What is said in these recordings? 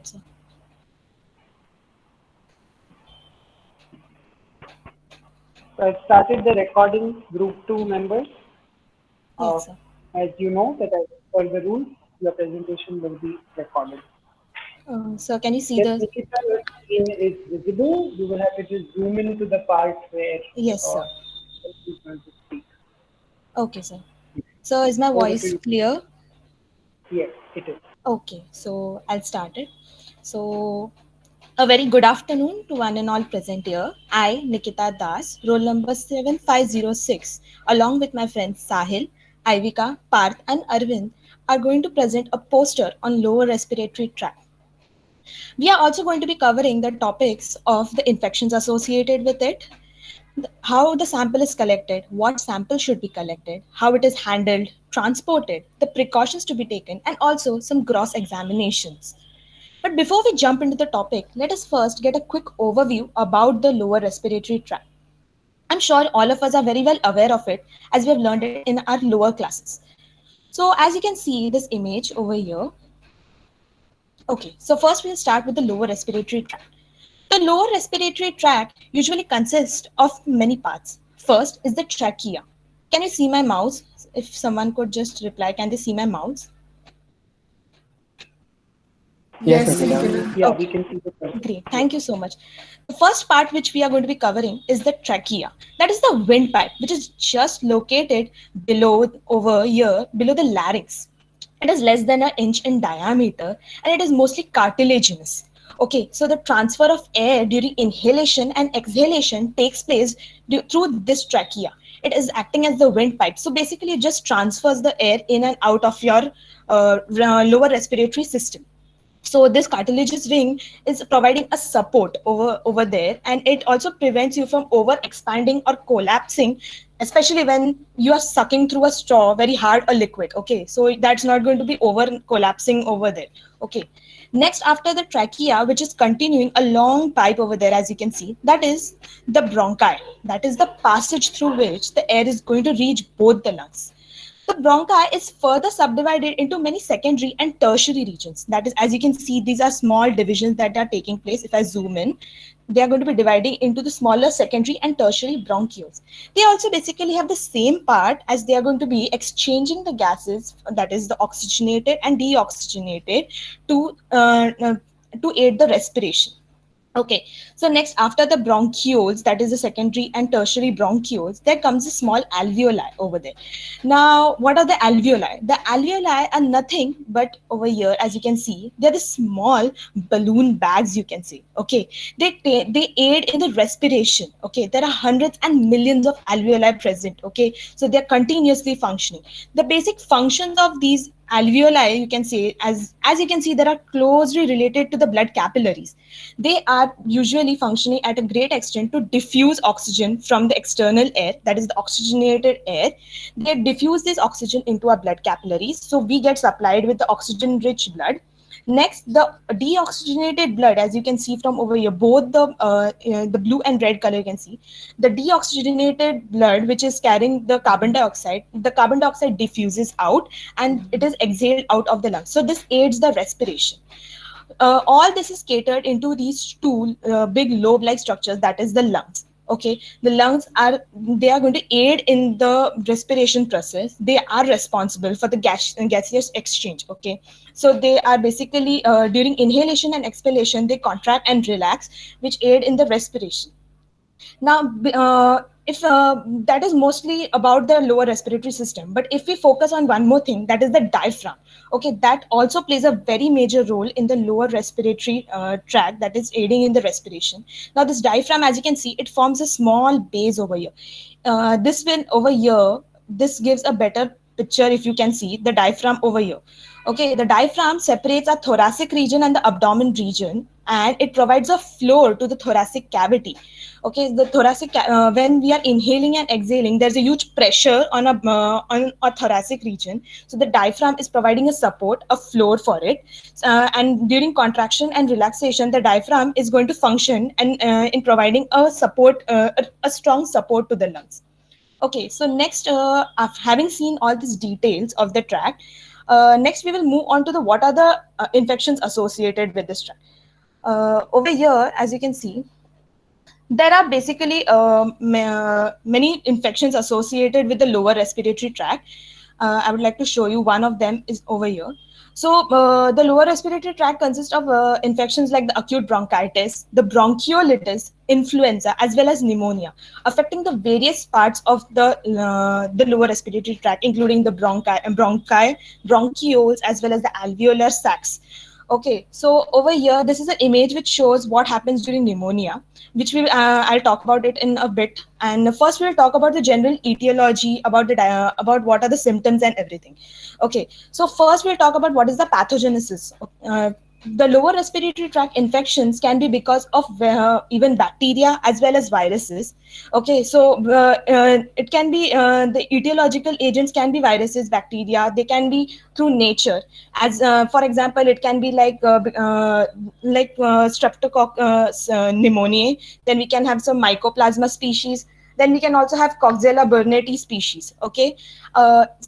sir. So I've started the recording, group 2 members. Uh, Yes, sir. as you know that as per the rules, your presentation will be recorded. Sir, can you see Yes, the? Nikita, your screen is visible. You will have to just zoom into the part where Yes, uh, sir. you're going to speak. Okay, sir. So is my Over to voice you. clear? Yes, it is. Okay, so I'll start it. So a very good afternoon to one and all present here. I, Nikita Das, roll number 7506, along with my friends Sahil, Ivika, Parth, and Arvind, are going to present a poster on lower respiratory tract. We are also going to be covering the topics of the infections associated with it, how the sample is collected, what sample should be collected, how it is handled, transported, the precautions to be taken, and also some gross examinations. But before we jump into the topic, let us first get a quick overview about the lower respiratory tract. I'm sure all of us are very well aware of it as we have learned it in our lower classes. So, as you can see this image over here, okay, so first we'll start with the lower respiratory tract. The lower respiratory tract usually consists of many parts. First is the trachea. Can you see my mouse? If someone could just reply, can they see my mouse? Yes, Yes, Nikita. Nikita. Yeah, we Okay, can see the person. great. Yes. Thank you so much. The first part which we are going to be covering is the trachea. That is the windpipe, which is just located below over here, below the larynx. It is less than an inch in diameter and it is mostly cartilaginous. Okay, so the transfer of air during inhalation and exhalation takes place through this trachea. It is acting as the windpipe. So basically, it just transfers the air in and out of your lower respiratory system. So this cartilaginous ring is providing a support over there, and it also prevents you from over expanding or collapsing, especially when you are sucking through a straw very hard a liquid. Okay, so that's not going to be over collapsing over there. Okay, next after the trachea, which is continuing a long pipe over there, as you can see, that is the bronchi. That is the passage through which the air is going to reach both the lungs. The bronchi is further subdivided into many secondary and tertiary regions. That is, as you can see, these are small divisions that are taking place. If I zoom in, they are going to be dividing into the smaller secondary and tertiary bronchioles. They also basically have the same part as they are going to be exchanging the gases, that is, the oxygenated and deoxygenated, to to aid the respiration. Okay, so next, after the bronchioles, that is the secondary and tertiary bronchioles, there comes a small alveoli over there. Now, what are the alveoli? The alveoli are nothing but over here, as you can see, they're the small balloon bags, you can say. Okay, they aid in the respiration. Okay, there are hundreds and millions of alveoli present. Okay, so they're continuously functioning. The basic functions of these alveoli, you can say, as you can see, they are closely related to the blood capillaries. They are usually functioning at a great extent to diffuse oxygen from the external air, that is the oxygenated air. They diffuse this oxygen into our blood capillaries, so we get supplied with the oxygen rich blood. Next, the deoxygenated blood, as you can see from over here, both the blue and red color, you can see the deoxygenated blood, which is carrying the carbon dioxide. The carbon dioxide diffuses out and it is exhaled out of the lungs. So this aids the respiration. All this is catered into these two big lobe-like structures, that is the lungs. Okay, the lungs are, they are going to aid in the respiration process. They are responsible for the gaseous exchange. Okay, so they are basically during inhalation and exhalation, they contract and relax, which aid in the respiration. Now, if that is mostly about the lower respiratory system, but if we focus on one more thing, that is the diaphragm. Okay, that also plays a very major role in the lower respiratory tract, that is aiding in the respiration. Now, this diaphragm, as you can see, it forms a small base over here. This will over here, this gives a better picture if you can see the diaphragm over here. Okay, the diaphragm separates a thoracic region and the abdomen region, and it provides a floor to the thoracic cavity. Okay, the when we are inhaling and exhaling, there's a huge pressure on a thoracic region. So the diaphragm is providing a support, a floor for it. And during contraction and relaxation, the diaphragm is going to function and in providing a support, a strong support to the lungs. Okay, so next, having seen all these details of the tract, Next, we will move on to the what are the infections associated with this tract. Over here, as you can see, there are basically many infections associated with the lower respiratory tract. I would like to show you one of them is over here. So the lower respiratory tract consists of infections like the acute bronchitis, the bronchiolitis, influenza, as well as pneumonia, affecting the various parts of the lower respiratory tract, including the bronchi, bronchioles, as well as the alveolar sacs. Okay, so over here, this is an image which shows what happens during pneumonia, which I'll talk about it in a bit. And first, we'll talk about the general etiology, about about what are the symptoms and everything. Okay, so first we'll talk about what is the pathogenesis. The lower respiratory tract infections can be because of even bacteria as well as viruses. Okay, so it can be the etiological agents can be viruses, bacteria. They can be through nature. As for example, it can be like streptococcus pneumoniae. Then we can have some mycoplasma species. Then we can also have Coxella burnetii species. Okay,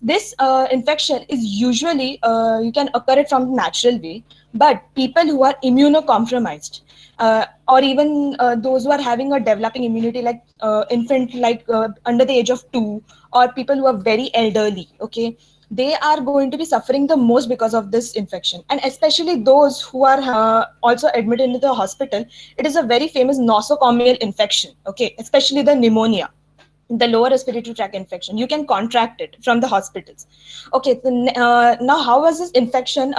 this infection is usually you can occur it from the natural way, but people who are immunocompromised or even those who are having a developing immunity, like infant, like under the age of 2, or people who are very elderly, okay, they are going to be suffering the most because of this infection. And especially those who are also admitted into the hospital, it is a very famous nosocomial infection, okay, especially the pneumonia, the lower respiratory tract infection. You can contract it from the hospitals. Okay, so now how was this infection?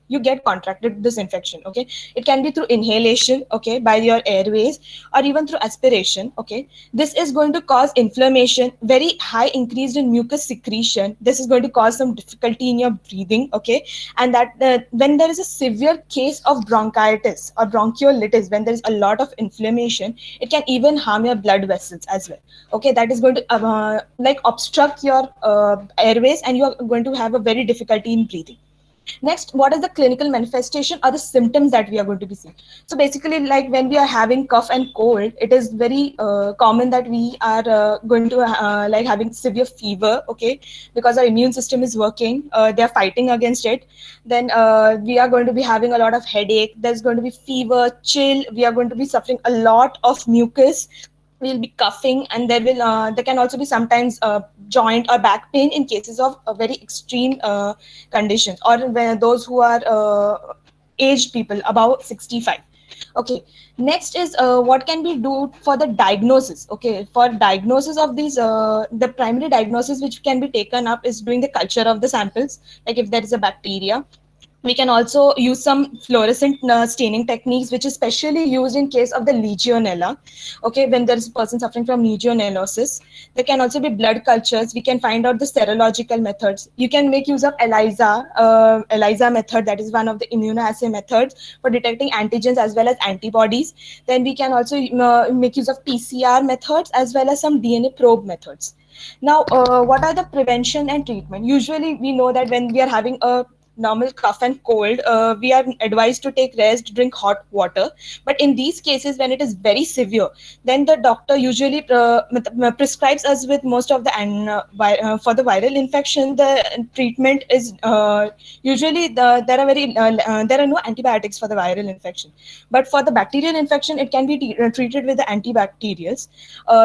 You get contracted this infection. Okay, it can be through inhalation, okay, by your airways, or even through aspiration. Okay, this is going to cause inflammation, very high increased in mucus secretion. This is going to cause some difficulty in your breathing. Okay, and that when there is a severe case of bronchitis or bronchiolitis, when there is a lot of inflammation, it can even harm your blood vessels as well. Okay, that is going to like obstruct your airways, and you are going to have a very difficulty in breathing. Next, what is the clinical manifestation or the symptoms that we are going to be seeing? So basically, like when we are having cough and cold, it is very common that we are going to like having severe fever, okay, because our immune system is working, they are fighting against it. Then we are going to be having a lot of headache, there's going to be fever, chill, we are going to be suffering a lot of mucus, we'll be coughing, and there can also be sometimes joint or back pain in cases of very extreme conditions, or when those who are aged people above 65. Okay, next is what can we do for the diagnosis. Okay, for diagnosis of these, the primary diagnosis which can be taken up is doing the culture of the samples, like if there is a bacteria. We can also use some fluorescent staining techniques, which is specially used in case of the Legionella. Okay, when there is a person suffering from Legionellosis, there can also be blood cultures. We can find out the serological methods. You can make use of ELISA method. That is one of the immunoassay methods for detecting antigens as well as antibodies. Then we can also make use of PCR methods as well as some DNA probe methods. Now, what are the prevention and treatment? Usually, we know that when we are having a normal cough and cold, we are advised to take rest, drink hot water. But in these cases, when it is very severe, then the doctor usually prescribes us with most of the for the viral infection. The treatment is usually there are no antibiotics for the viral infection. But for the bacterial infection, it can be treated with the antibacterials.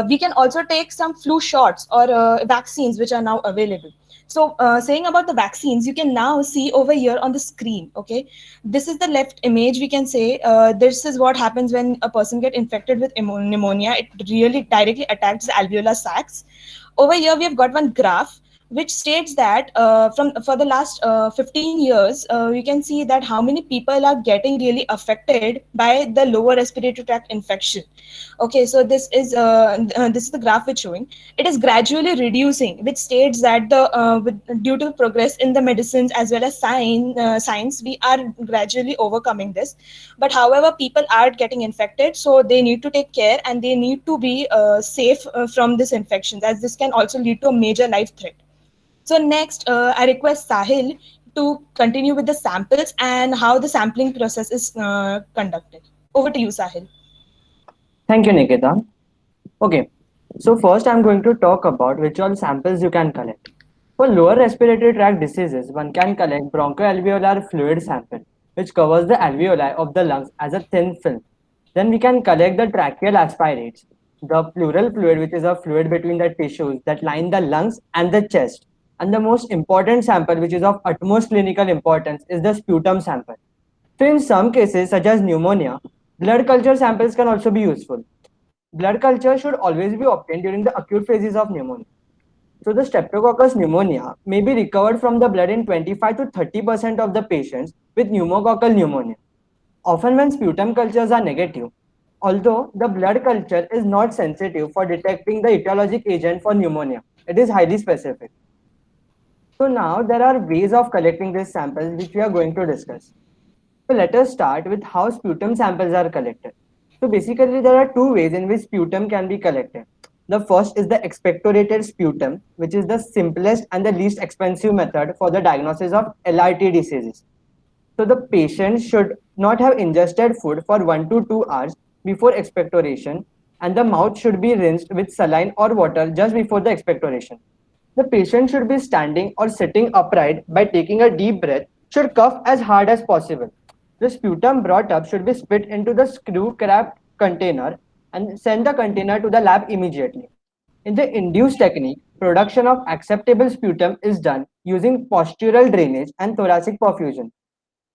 We can also take some flu shots or vaccines which are now available. So saying about the vaccines, you can now see over here on the screen. Okay, this is the left image. We can say this is what happens when a person get infected with pneumonia. It really directly attacks the alveolar sacs. Over here, we have got one graph which states that from for the last 15 years, we can see that how many people are getting really affected by the lower respiratory tract infection. Okay, so this is the graph it's showing. It is gradually reducing, which states that due to progress in the medicines as well as science, we are gradually overcoming this. But however, people are getting infected, so they need to take care and they need to be safe from this infection, as this can also lead to a major life threat. So next, I request Sahil to continue with the samples and how the sampling process is conducted. Over to you, Sahil. Thank you, Nikita. Okay, so first I'm going to talk about which all samples you can collect. For lower respiratory tract diseases, one can collect bronchoalveolar fluid sample, which covers the alveoli of the lungs as a thin film. Then we can collect the tracheal aspirates, the pleural fluid, which is a fluid between the tissues that line the lungs and the chest. And the most important sample, which is of utmost clinical importance, is the sputum sample. So in some cases, such as pneumonia, blood culture samples can also be useful. Blood culture should always be obtained during the acute phases of pneumonia. So the Streptococcus pneumonia may be recovered from the blood in 25 to 30% of the patients with pneumococcal pneumonia. Often when sputum cultures are negative, although the blood culture is not sensitive for detecting the etiologic agent for pneumonia, it is highly specific. So now there are ways of collecting these samples which we are going to discuss. So let us start with how sputum samples are collected. So basically there are two ways in which sputum can be collected. The first is the expectorated sputum, which is the simplest and the least expensive method for the diagnosis of LRT diseases. So the patient should not have ingested food for 1 to 2 hours before expectoration, and the mouth should be rinsed with saline or water just before the expectoration. The patient should be standing or sitting upright by taking a deep breath, should cough as hard as possible. The sputum brought up should be spit into the screw cap container and send the container to the lab immediately. In the induced technique, production of acceptable sputum is done using postural drainage and thoracic perfusion.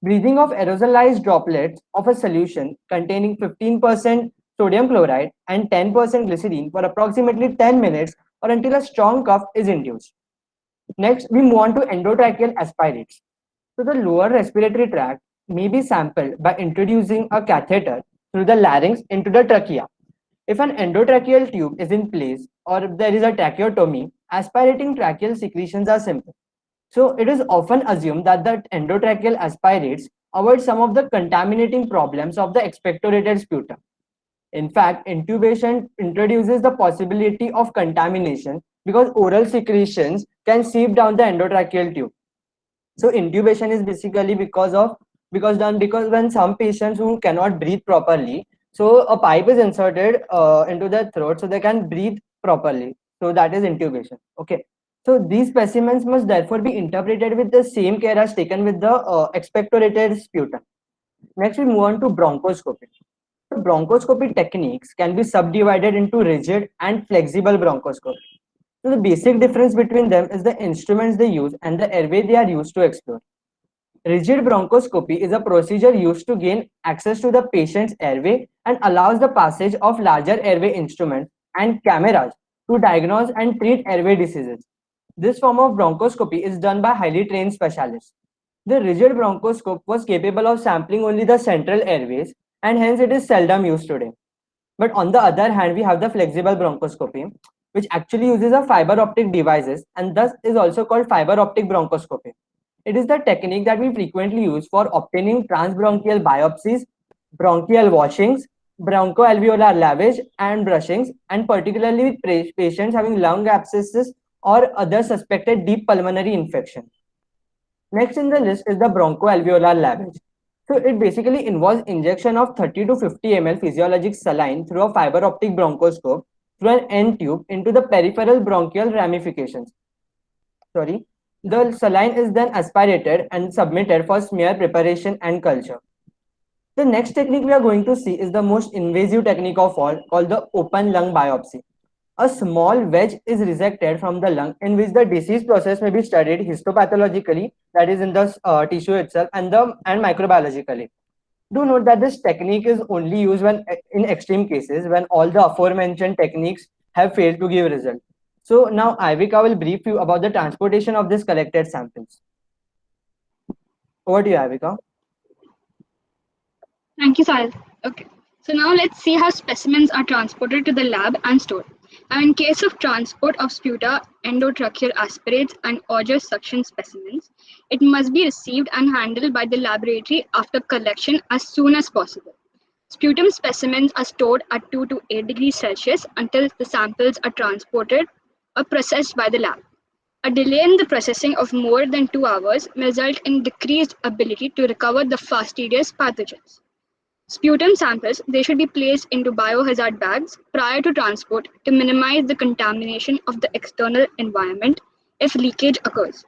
Breathing of aerosolized droplets of a solution containing 15% sodium chloride and 10% glycerine for approximately 10 minutes or until a strong cough is induced. Next, we move on to endotracheal aspirates. So the lower respiratory tract may be sampled by introducing a catheter through the larynx into the trachea. If an endotracheal tube is in place or if there is a tracheotomy, aspirating tracheal secretions are simple. So it is often assumed that the endotracheal aspirates avoid some of the contaminating problems of the expectorated sputum. In fact, intubation introduces the possibility of contamination because oral secretions can seep down the endotracheal tube. So intubation is basically because when some patients who cannot breathe properly, so a pipe is inserted into their throat so they can breathe properly. So that is intubation. Okay. So these specimens must therefore be interpreted with the same care as taken with the expectorated sputum. Next, we move on to bronchoscopy. The bronchoscopy techniques can be subdivided into rigid and flexible bronchoscopy. So the basic difference between them is the instruments they use and the airway they are used to explore. Rigid bronchoscopy is a procedure used to gain access to the patient's airway and allows the passage of larger airway instruments and cameras to diagnose and treat airway diseases. This form of bronchoscopy is done by highly trained specialists. The rigid bronchoscope was capable of sampling only the central airways and hence it is seldom used today. But on the other hand, we have the flexible bronchoscopy, which actually uses a fiber optic devices and thus is also called fiber optic bronchoscopy. It is the technique that we frequently use for obtaining transbronchial biopsies, bronchial washings, bronchoalveolar lavage and brushings, and particularly with patients having lung abscesses or other suspected deep pulmonary infection. Next in the list is the bronchoalveolar lavage. So it basically involves injection of 30 to 50 ml physiologic saline through a fiber optic bronchoscope through an end tube into the peripheral bronchial ramifications. The saline is then aspirated and submitted for smear preparation and culture. The next technique we are going to see is the most invasive technique of all, called the open lung biopsy. A small wedge is resected from the lung in which the disease process may be studied histopathologically, that is in the tissue itself, and microbiologically. Do note that this technique is only used when in extreme cases when all the aforementioned techniques have failed to give result. So now Ivika will brief you about the transportation of these collected samples. Over to you, Ivika. Thank you, Sahil. Okay. So now let's see how specimens are transported to the lab and stored. Now, in case of transport of sputa, endotracheal aspirates, and auger suction specimens, it must be received and handled by the laboratory after collection as soon as possible. Sputum specimens are stored at 2 to 8 degrees Celsius until the samples are transported or processed by the lab. A delay in the processing of more than 2 hours may result in decreased ability to recover the fastidious pathogens. Sputum samples, they should be placed into biohazard bags prior to transport to minimize the contamination of the external environment if leakage occurs.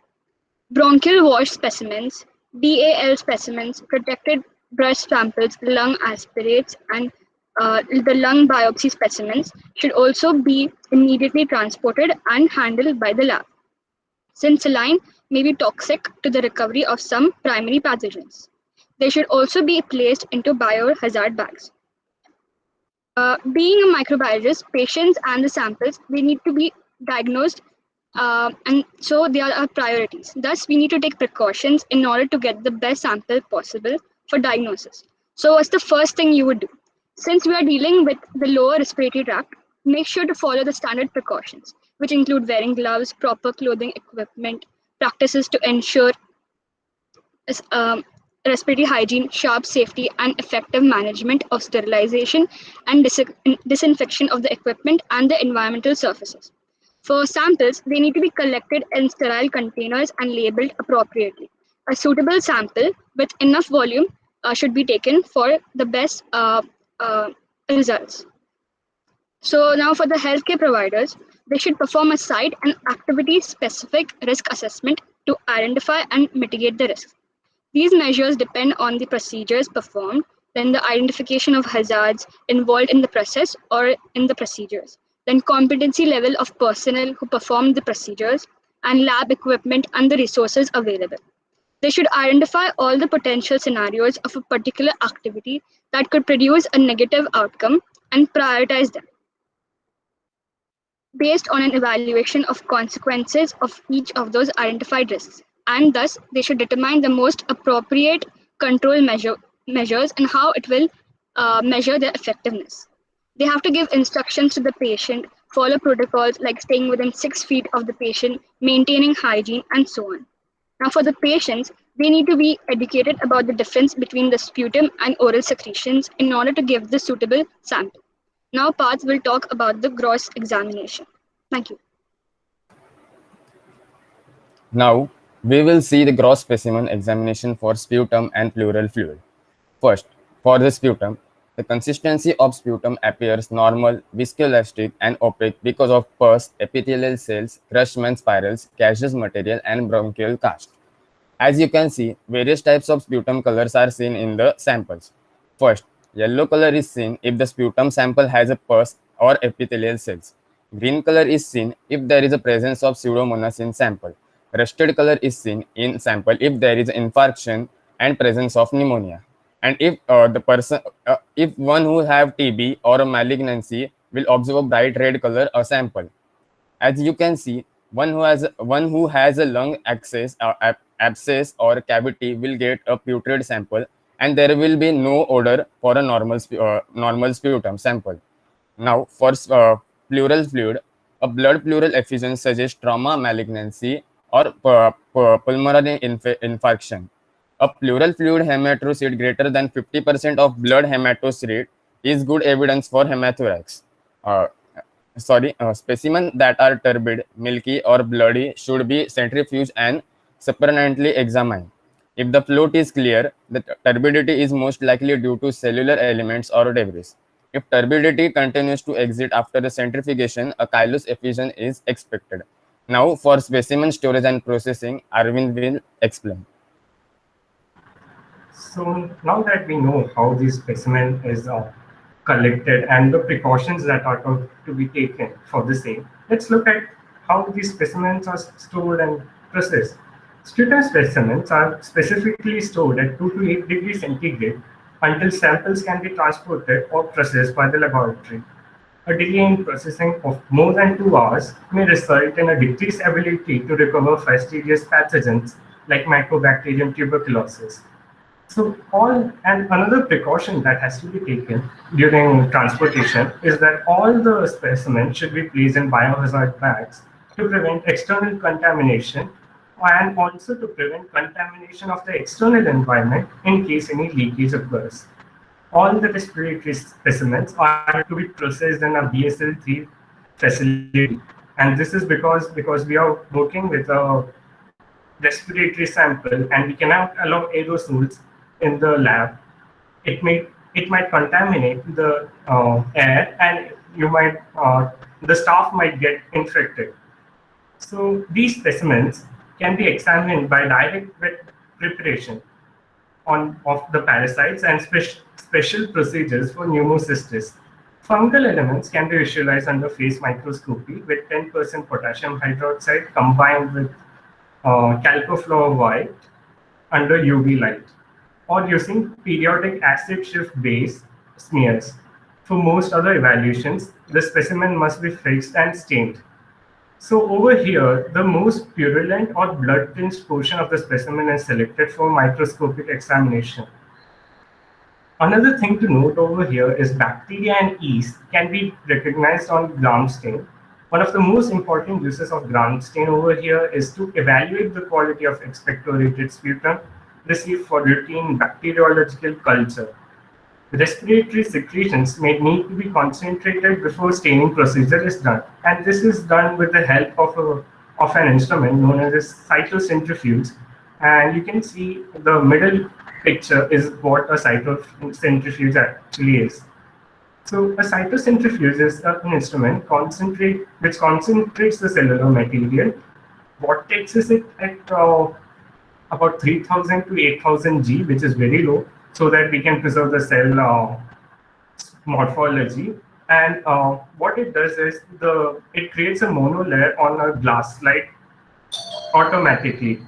Bronchial wash specimens, BAL specimens, protected brush samples, lung aspirates, and the lung biopsy specimens should also be immediately transported and handled by the lab, since saline may be toxic to the recovery of some primary pathogens. They should also be placed into biohazard bags. Being a microbiologist, patients and the samples, they need to be diagnosed, and so they are our priorities. Thus, we need to take precautions in order to get the best sample possible for diagnosis. So what's the first thing you would do? Since we are dealing with the lower respiratory tract, make sure to follow the standard precautions, which include wearing gloves, proper clothing equipment, practices to ensure um, respiratory hygiene, sharp safety, and effective management of sterilization and disinfection of the equipment and the environmental surfaces. For samples, they need to be collected in sterile containers and labeled appropriately. A suitable sample with enough volume should be taken for the best results. So now for the healthcare providers, they should perform a site and activity specific risk assessment to identify and mitigate the risks. These measures depend on the procedures performed, then the identification of hazards involved in the process or in the procedures, then competency level of personnel who perform the procedures, and lab equipment and the resources available. They should identify all the potential scenarios of a particular activity that could produce a negative outcome and prioritize them based on an evaluation of consequences of each of those identified risks. And thus, they should determine the most appropriate control measures and how it will measure their effectiveness. They have to give instructions to the patient, follow protocols like staying within 6 feet of the patient, maintaining hygiene, and so on. Now, for the patients, they need to be educated about the difference between the sputum and oral secretions in order to give the suitable sample. Now, Parth will talk about the gross examination. Thank you. Now, we will see the gross specimen examination for sputum and pleural fluid. First, for the sputum, the consistency of sputum appears normal, viscoelastic, and opaque because of pus, epithelial cells, Crushman spirals, gaseous material, and bronchial cast. As you can see, various types of sputum colors are seen in the samples. First, yellow color is seen if the sputum sample has a pus or epithelial cells. Green color is seen if there is a presence of Pseudomonas in sample. Rusted color is seen in sample if there is infarction and presence of pneumonia. And if one who have TB or a malignancy will observe a bright red color a sample. As you can see, one who has a lung abscess or cavity will get a putrid sample, and there will be no odor for a normal sputum sample. Now, for pleural fluid, a blood pleural effusion suggests trauma, malignancy, or pulmonary infarction. A pleural fluid hematocrit greater than 50% of blood hematocrit is good evidence for hematothorax. Specimens that are turbid, milky, or bloody should be centrifuged and supplementally examined. If the float is clear, the turbidity is most likely due to cellular elements or debris. If turbidity continues to exit after the centrifugation, a chylous effusion is expected. Now, for specimen storage and processing, Arvind will explain. So now that we know how this specimen is collected and the precautions that are to be taken for the same, let's look at how these specimens are stored and processed. Sputum specimens are specifically stored at 2 to 8 degrees centigrade until samples can be transported or processed by the laboratory. A delay in processing of more than 2 hours may result in a decreased ability to recover fastidious pathogens like Mycobacterium tuberculosis. So another precaution that has to be taken during transportation is that all the specimens should be placed in biohazard bags to prevent external contamination and also to prevent contamination of the external environment in case any leakage occurs. All the respiratory specimens are to be processed in a BSL-3 facility, and this is because we are working with a respiratory sample and we cannot allow aerosols in the lab. It might contaminate the air, and the staff might get infected. So these specimens can be examined by direct wet preparation of the parasites and special procedures for pneumocystis. Fungal elements can be visualized under phase microscopy with 10% potassium hydroxide combined with calcofluor white under UV light, or using periodic acid shift base smears. For most other evaluations, the specimen must be fixed and stained. So over here, the most purulent or blood-tinged portion of the specimen is selected for microscopic examination. Another thing to note over here is bacteria and yeast can be recognized on gram stain. One of the most important uses of gram stain over here is to evaluate the quality of expectorated sputum received for routine bacteriological culture. Respiratory secretions may need to be concentrated before staining procedure is done, and this is done with the help of an instrument known as a cytocentrifuge. And you can see the middle picture is what a cytocentrifuge actually is. So a cytocentrifuge is an instrument which concentrates the cellular material, vortexes it at about 3000 to 8000 G, which is very low, so that we can preserve the cell morphology. And what it does is it creates a monolayer on a glass slide automatically.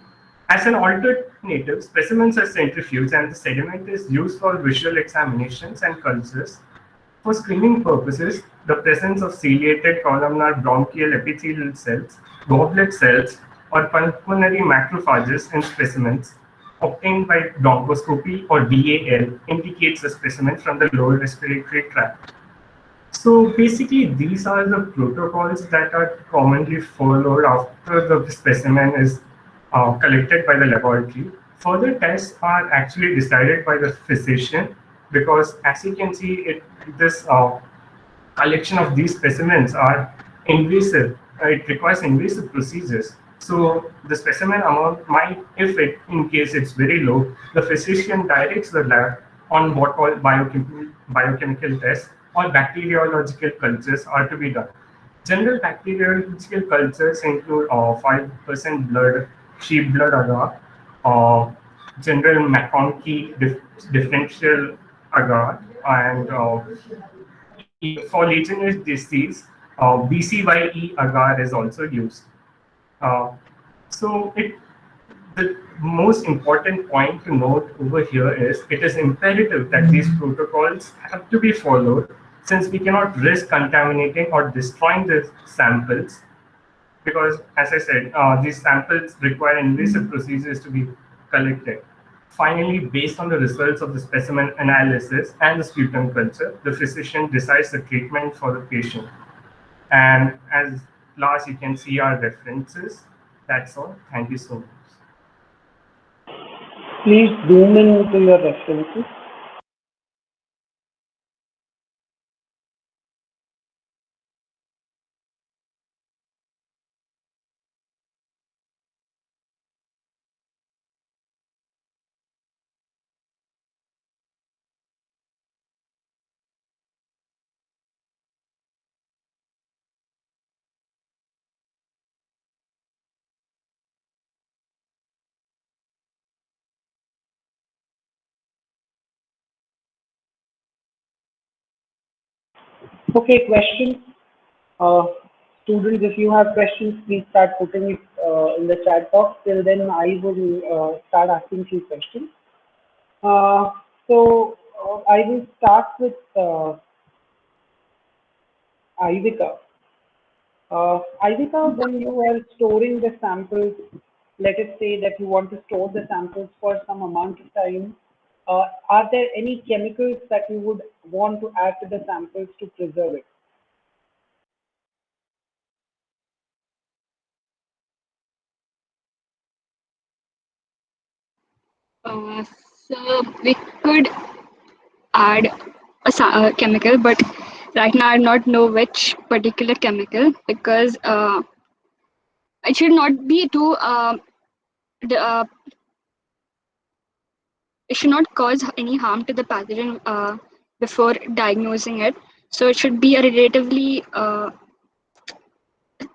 As an alternative, specimens are centrifuged and the sediment is used for visual examinations and cultures. For screening purposes, the presence of ciliated columnar bronchial epithelial cells, goblet cells, or pulmonary macrophages in specimens obtained by bronchoscopy or BAL indicates a specimen from the lower respiratory tract. So basically, these are the protocols that are commonly followed after the specimen is collected by the laboratory. Further tests are actually decided by the physician because, as you can see, this collection of these specimens are invasive. It requires invasive procedures. So the specimen amount might, in case it's very low, the physician directs the lab on what all biochemical tests or bacteriological cultures are to be done. General bacteriological cultures include 5% blood, sheep blood agar, general McConkey differential agar, and for Legionnaires' disease, BCYE agar is also used. Uh, so the most important point to note over here is it is imperative that these protocols have to be followed since we cannot risk contaminating or destroying the samples because, as I said, these samples require invasive procedures to be collected. Finally, based on the results of the specimen analysis and the sputum culture, the physician decides the treatment for the patient. And as last, you can see our references. That's all. Thank you so much. Please zoom in to your references. Okay, questions? Students, if you have questions, please start putting it in the chat box. Till then, I will start asking few questions. I will start with Ivika. Ivika, when you are storing the samples, let us say that you want to store the samples for some amount of time, are there any chemicals that you would want to add to the samples to preserve it? So we could add a chemical, but right now I do not know which particular chemical because it should not be too. The, it should not cause any harm to the pathogen before diagnosing it. So it should be a relatively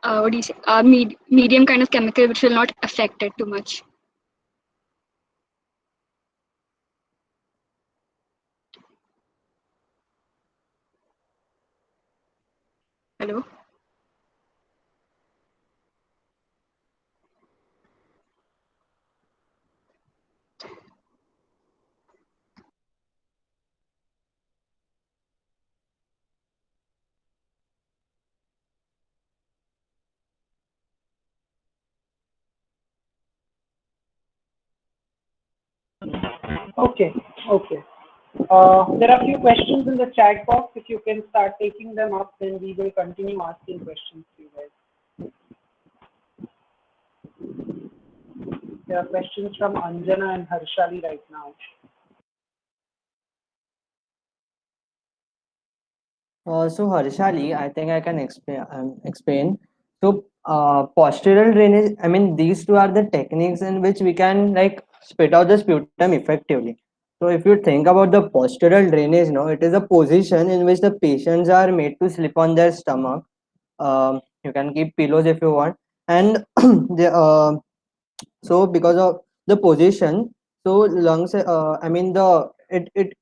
what do you say, medium kind of chemical which will not affect it too much. Hello? Okay, okay. There are a few questions in the chat box. If you can start taking them up, then we will continue asking questions to you guys. There are questions from Anjana and Harshali right now. So Harshali, I think I can explain. So postural drainage. I mean, these two are the techniques in which we can like spit out the sputum effectively. So if you think about the postural drainage, no, it is a position in which the patients are made to sleep on their stomach. You can keep pillows if you want, and so because of the position, so lungs. I mean it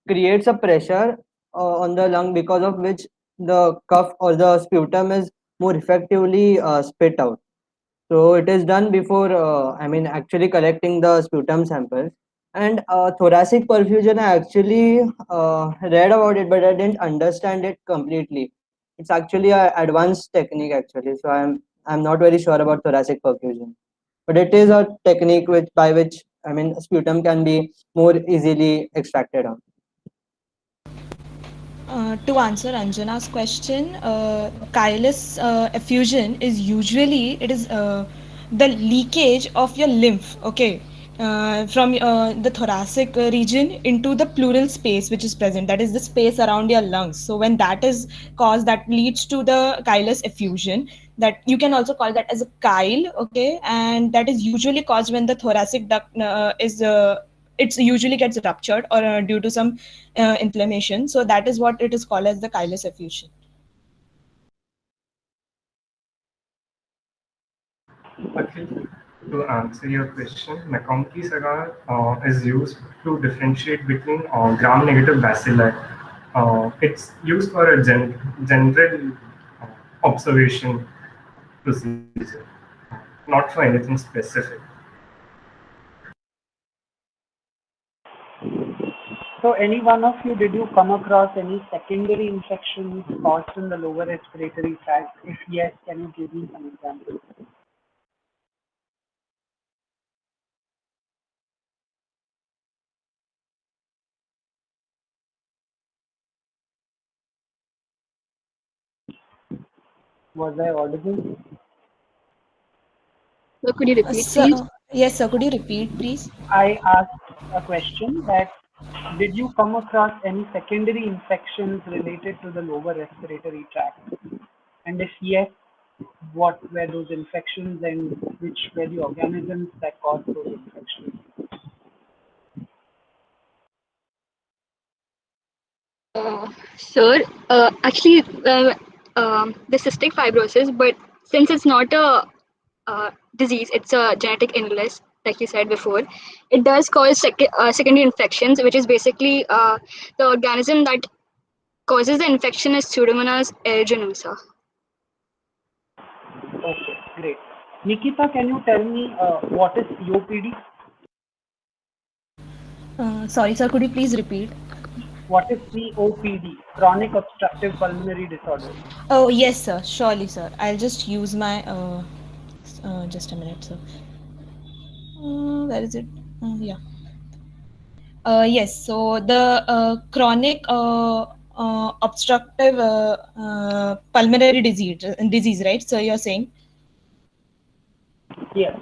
creates a pressure on the lung, because of which the cough or the sputum is more effectively spit out. So it is done before, I mean, actually collecting the sputum samples. And thoracic perfusion, I actually read about it, but I didn't understand it completely. It's actually a advanced technique actually. So I'm not very sure about thoracic perfusion, but it is a technique which by which, I mean, sputum can be more easily extracted on. To answer Anjana's question, chylus effusion is usually it is the leakage of your lymph, okay, from the thoracic region into the pleural space which is present. That is the space around your lungs. So when that is caused, that leads to the chylus effusion. That you can also call that as a chyle, okay, and that is usually caused when the thoracic duct is it usually gets ruptured or due to some inflammation. So that is what it is called as the chylus effusion. Akhil, to answer your question, McConkey's agar is used to differentiate between gram-negative bacilli. It's used for a general observation procedure, not for anything specific. So any one of you, did you come across any secondary infections caused in the lower respiratory tract? If yes, can you give me some examples? Was I audible? So could you repeat, please? Yes, sir. Could you repeat, please? I asked a question that did you come across any secondary infections related to the lower respiratory tract? And if yes, what were those infections and which were the organisms that caused those infections? Sir, actually, the cystic fibrosis, but since it's not a disease, it's a genetic illness, like you said before. It does cause secondary infections, which is basically the organism that causes the infection is Pseudomonas aeruginosa. Okay, great. Nikita, can you tell me what is COPD? Sorry, sir. Could you please repeat? What is COPD? Chronic obstructive pulmonary disorder. Oh, yes, sir. Surely, sir. I'll just use my. Just a minute, sir. Where is it? Yeah. Yes. So the chronic obstructive pulmonary disease, right? So you're saying. Yes.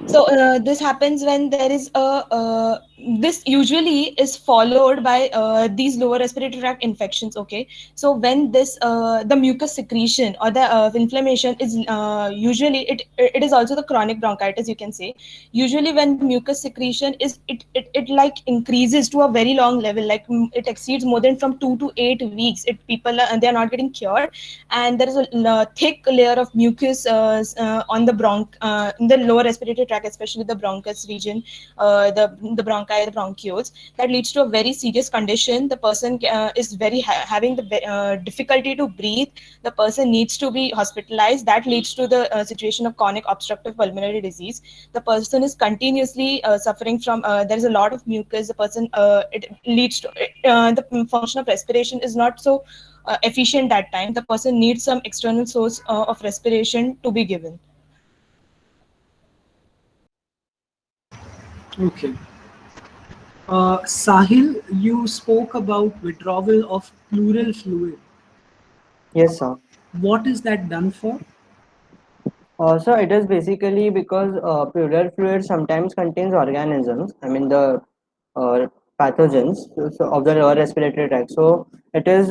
So this happens when there is a this usually is followed by these lower respiratory tract infections. Okay, so when this the mucus secretion or the inflammation is usually it is also the chronic bronchitis, you can say. Usually when the mucus secretion is it like increases to a very long level, like it exceeds more than from 2 to 8 weeks. It people are, they are not getting cured, and there is a thick layer of mucus on the in the lower respiratory tract, especially the bronchus region, the bronchi, the bronchioles. That leads to a very serious condition. The person is having the difficulty to breathe. The person needs to be hospitalized. That leads to the situation of chronic obstructive pulmonary disease. The person is continuously suffering from. There is a lot of mucus. The person it leads to the function of respiration is not so efficient that time. The person needs some external source of respiration to be given. Okay. Sahil, you spoke about withdrawal of pleural fluid. Yes, sir. What is that done for? So it is basically because pleural fluid sometimes contains organisms. I mean the uh, pathogens of the lower respiratory tract. So it is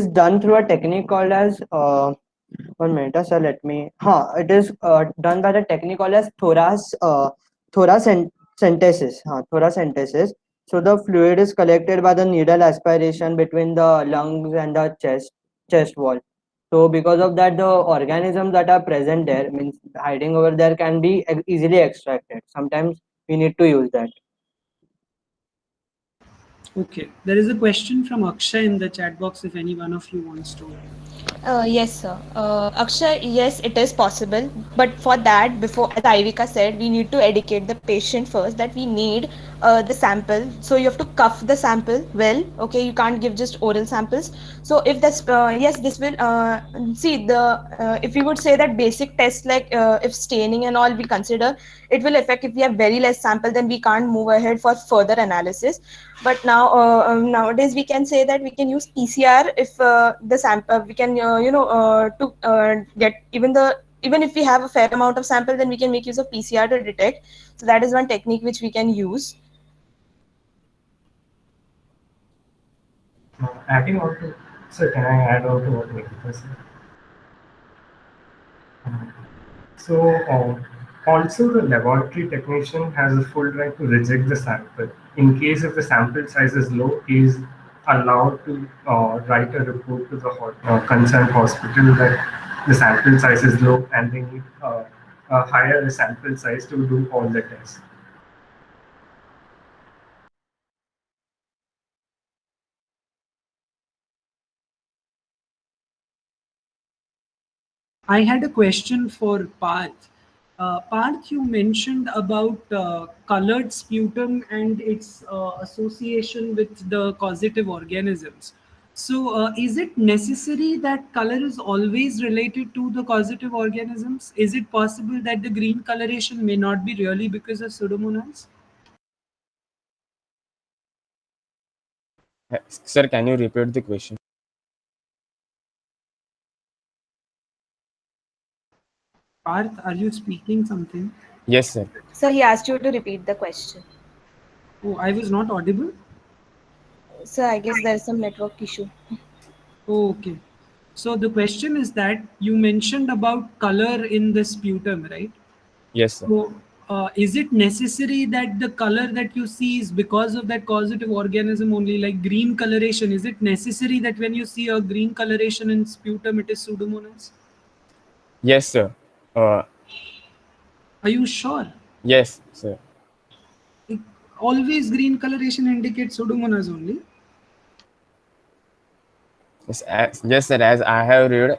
done through a technique called as 1 minute, sir. Let me. It is done by the technique called as thoracentesis. Thoracentesis. So the fluid is collected by the needle aspiration between the lungs and the chest wall. So because of that, the organisms that are present there, means hiding over there, can be easily extracted. Sometimes we need to use that. Okay. There is a question from Akshay in the chat box if any one of you wants to. Yes, sir. Akshay, yes, it is possible. But for that, before, as Ivika said, we need to educate the patient first that we need the sample. So you have to cuff the sample well. Okay, you can't give just oral samples. So if this, yes, this will see the if we would say that basic tests like if staining and all we consider, it will affect if we have very less sample, then we can't move ahead for further analysis. But now nowadays we can say that we can use PCR if the sample we can to get even if we have a fair amount of sample, then we can make use of PCR to detect. So that is one technique which we can use. Adding on to, so can I add on to what Nikita said? So, also the laboratory technician has a full right to reject the sample. In case if the sample size is low, he is allowed to write a report to the concerned hospital that the sample size is low and they need a higher sample size to do all the tests. I had a question for Parth. Parth, you mentioned about colored sputum and its association with the causative organisms. So, is it necessary that color is always related to the causative organisms? Is it possible that the green coloration may not be really because of Pseudomonas? Sir, can you repeat the question? Parth, are you speaking something? Yes, sir. So he asked you to repeat the question. Oh, I was not audible. So I guess there is some network issue. Oh, okay. So the question is that you mentioned about color in the sputum, right? Yes, sir. So, is it necessary that the color that you see is because of that causative organism only, like green coloration? Is it necessary that when you see a green coloration in sputum, it is Pseudomonas? Yes, sir. Uh, Are you sure? yes, sir. Like, always green coloration indicates Pseudomonas only. Yes, sir. As I have read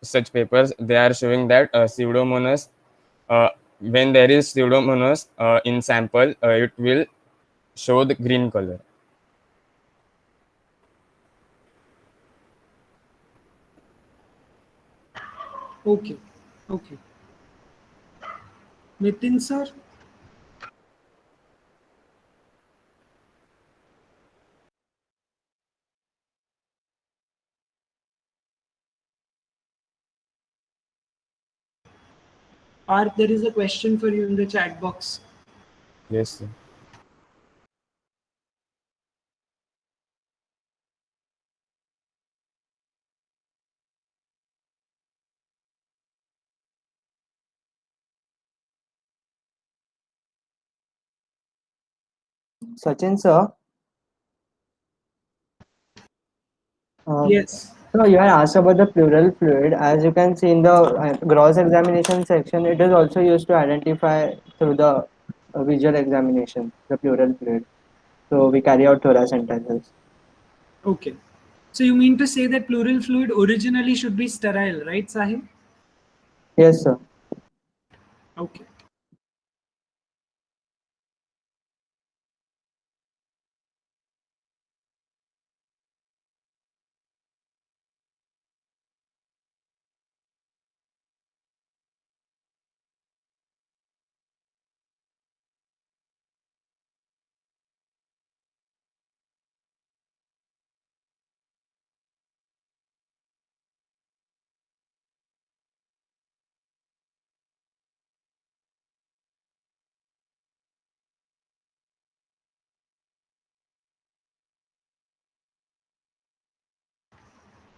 such papers. They are showing that Pseudomonas, when there is Pseudomonas in sample, it will show the green color. Okay. Okay. Nitin sir? Parth, there is a question for you in the chat box. Yes, sir. Sachin sir, Yes. so you had asked about the pleural fluid. As you can see in the gross examination section, it is also used to identify through the visual examination the pleural fluid. So we carry out thoracentesis. Okay. So you mean to say that pleural fluid originally should be sterile, right, Sahil? Yes, sir. Okay.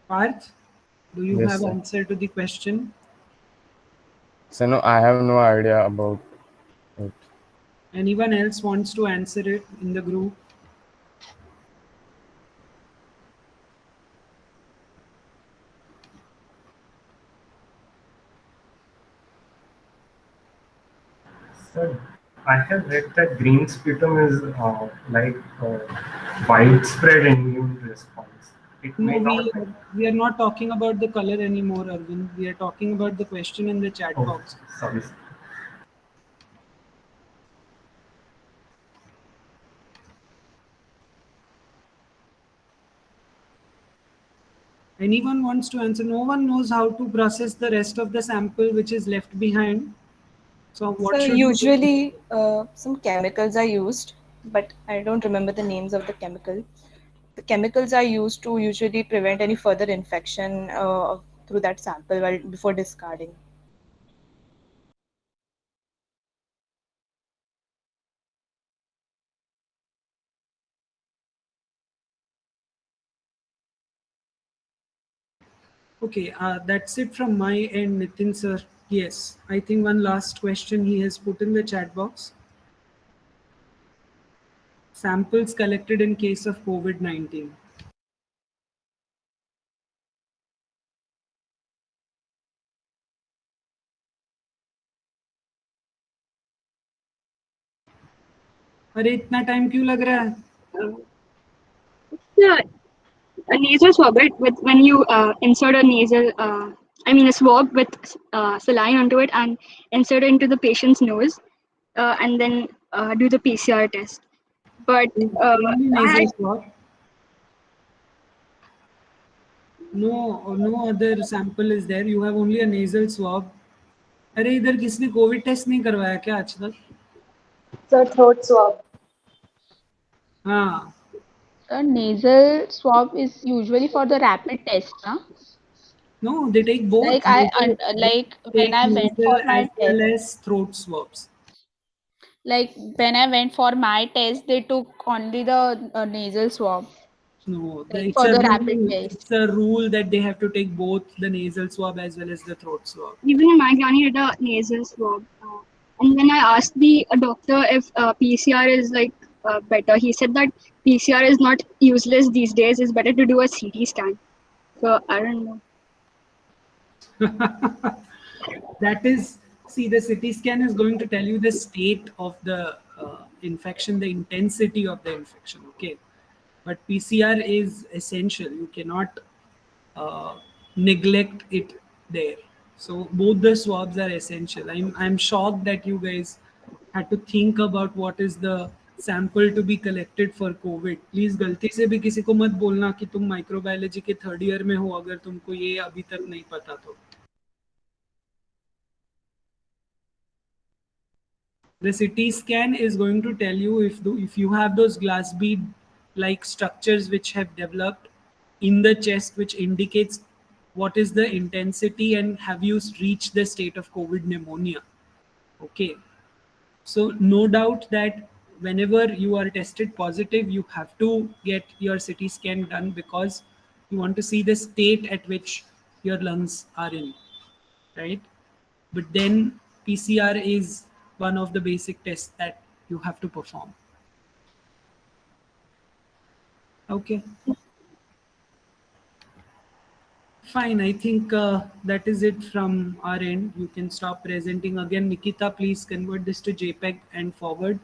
Parth, do you Yes, have sir. answer to the question? So no, I have no idea about it. Anyone else wants to answer it in the group? So I have read that green sputum is like widespread immune response. It No, may not. we are not talking about the color anymore, Arvind. We are talking about the question in the chat Oh, box. sorry. Anyone wants to answer? No one knows how to process the rest of the sample which is left behind. So what So should we do? usually some chemicals are used, but I don't remember the names of the chemical. The chemicals are used to usually prevent any further infection through that sample while before discarding. Okay, that's it from my end, Nitin sir. Yes, I think one last question he has put in the chat box. Samples collected in case of COVID-19. अरे इतना time क्यों लग रहा है? Yeah, a nasal swab, right? With when you insert a nasal, a swab with saline onto it and insert it into the patient's nose, and then do the PCR test. But Only I, nasal swab. No other sample is there. You have only a nasal swab. अरे इधर किसने Covid test नहीं करवाया क्या आज तक? The throat swab. हाँ. A nasal swab is usually for the rapid test, huh? No, they take both. Like I Nasal, they like when take I went nasal for as my well test. as throat swabs. Like when I went for my test, they took only the nasal swab, No, like it's for a the rapid rule. test. It's a rule that they have to take both the nasal swab as well as the throat swab. even my granny did a nasal swab, and when I asked the doctor if PCR is like better, he said that PCR is not useless these days. It's better to do a CT scan. So I don't know. That is, see, the CT scan is going to tell you the state of the infection, the intensity of the infection. Okay, but PCR is essential. You cannot uh, neglect it there. So both the swabs are essential. I'm shocked that you guys had to think about what is the sample to be collected for COVID. Please गलती से भी किसी को मत बोलना कि तुम microbiology के थर्ड ईयर में हो अगर तुमको ये अभी तक नहीं पता तो. The CT scan is going to tell you if you have those glass bead like structures which have developed in the chest, which indicates what is the intensity and have you reached the state of COVID pneumonia. Okay. So no doubt that whenever you are tested positive, you have to get your CT scan done because you want to see the state at which your lungs are in, right? But then PCR is one of the basic tests that you have to perform. Okay. Fine. I think that is it from our end. You can stop presenting again. Nikita, please convert this to JPEG and forward.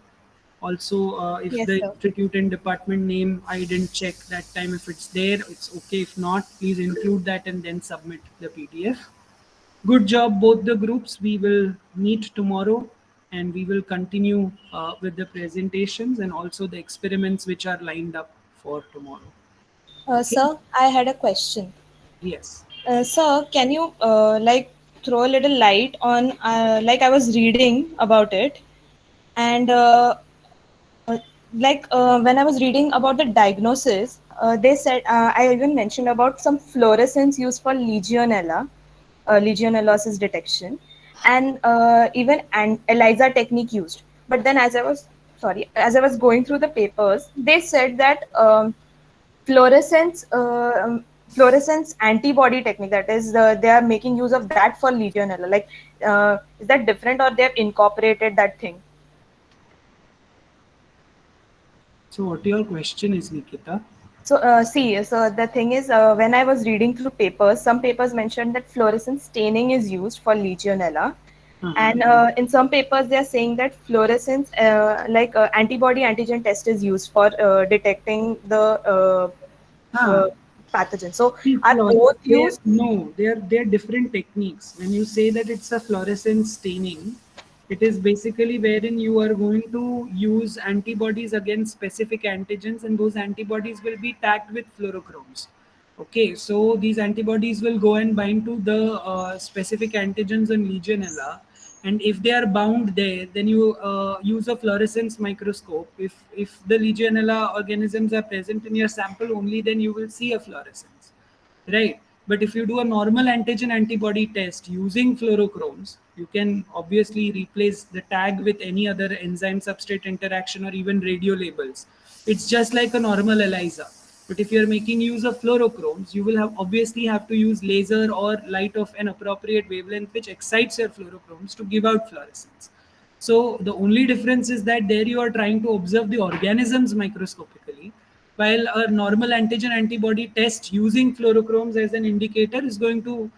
Also, if Yes, the sir. institute and department name, I didn't check that time. If it's there, it's okay. If not, please include that and then submit the PDF. Good job, both the groups. We will meet tomorrow and we will continue with the presentations and also the experiments which are lined up for tomorrow. Okay? Sir, I had a question. Yes. Sir, can you like throw a little light on like I was reading about it, and uh, when I was reading about the diagnosis, they said I even mentioned about some fluorescence used for Legionellosis detection, and even an ELISA technique used. But then, as I was going through the papers, they said that fluorescence fluorescence antibody technique, that is they are making use of that for Legionella. Like, is that different, or they have incorporated that thing? So what your question is, Nikita? So so the thing is, when I was reading through papers, some papers mentioned that fluorescence staining is used for Legionella, and in some papers they are saying that fluorescence antibody antigen test is used for detecting the Ah, pathogen. So see, are both they're, used? no, they're different techniques. When you say that it's a fluorescence staining, it is basically wherein you are going to use antibodies against specific antigens, and those antibodies will be tagged with fluorochromes. Okay, so these antibodies will go and bind to the specific antigens on Legionella, and if they are bound there, then you use a fluorescence microscope. If the Legionella organisms are present in your sample, only then you will see a fluorescence, right? But if you do a normal antigen antibody test using fluorochromes, you can obviously replace the tag with any other enzyme substrate interaction or even radio labels. It's just like a normal ELISA. But if you're making use of fluorochromes, you will have obviously have to use laser or light of an appropriate wavelength which excites your fluorochromes to give out fluorescence. So the only difference is that there you are trying to observe the organisms microscopically, while a normal antigen antibody test using fluorochromes as an indicator is going to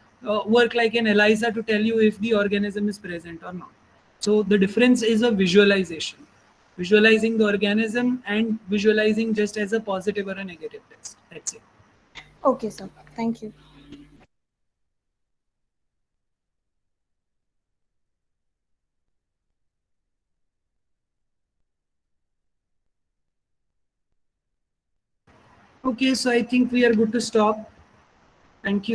work like an ELISA to tell you if the organism is present or not. So the difference is a visualization, visualizing the organism and visualizing just as a positive or a negative test. That's it. Okay, sir. Thank you. Okay, so I think we are good to stop. Thank you so